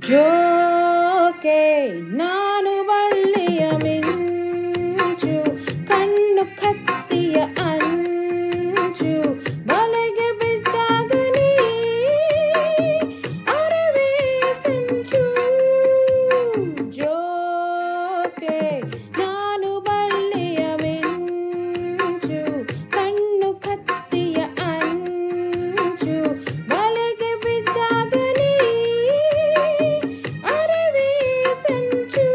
ಜೋಕೆ ನಾನು ಬಳ್ಳಿಯ ಮಿಂಚು, ಕಣ್ಣು ಕತ್ತಿಯ ಅಂಚು, ಬಲೆಗೆ ಬಿದ್ದಾಗ ನೀ ಅರವೇ ಸಂಚು. ಜೋಕೆ ನಾನು ಬಳ್ಳಿಯ ಮಿಂಚು, ಕಣ್ಣು ಕತ್ತಿಯ ಅಂಚು, ಬಲೆಗೆ ಬಿದ್ದಾಗ ನೀ ಅರವೇ ಸಂಚು.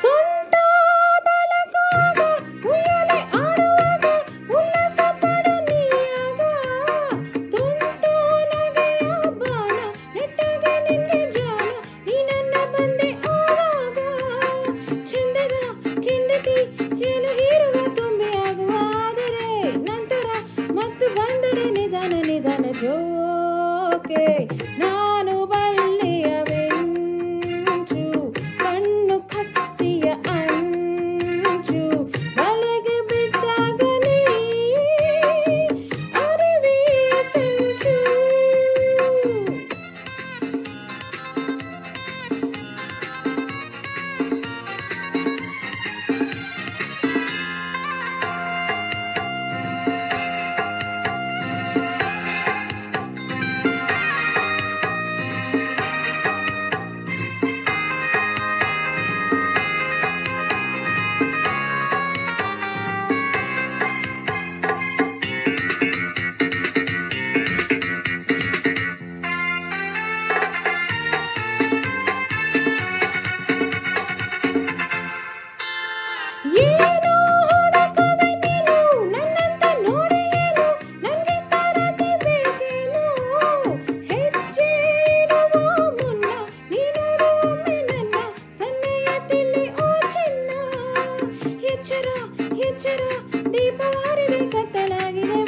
ಸೊಂಟ ಬಲಗಾಗ ಉಯ್ಯಾಲೆ ಆಡುವಾಗ ಉಲ್ಲಾಸ ಪಡನೀಯಾಗ, ತುಂಟು ನಗೆಯ ಬಾಣ ನೆಟ್ಟಗೆ ನಿಂಗೆ ಜಾಣ, ನೀ ನನ್ನ ಬಂದೆ ಆವಾಗ. ಚಂದದ ಕಿಂಡತಿ ಏನು ಹೀರುವ ತುಂಬಿ ಆಗುವಾದರೆ ನಂತರ ಮತ್ತು ಬಂದರೆ ನಿಧಾನ ನಿಧಾನ. ಜೋಕೆ ನಾನು ಬಳ್ಳಿಯ ಮಿಂಚು, ಕಣ್ಣು ಕತ್ತಿಯ ಅಂಚು, ಬಲೆಗೆ ಬಿದ್ದಾಗ ನೀ ಅರಿವೇ ಸಂಚು. ಏನೋ ಹುಡುಕುವೆ ನೀನು ನನ್ನಂತ ನೋಡಿ, ಏನು ನನಗೆ ತರದಿ ಬೇಕೇನು? ಹೆಜ್ಜೆ ಇಡುವ ಮುನ್ನ ನೀನು ಒಮ್ಮೆ ನನ್ನ ಸನ್ನೆಯ ತಿಳಿ ಓ ಚಿನ್ನ. ಎಚ್ಚರ ಎಚ್ಚರ ದೀಪ ಹಾರಿದೆ ಕತ್ತಲಾಗಿದೆ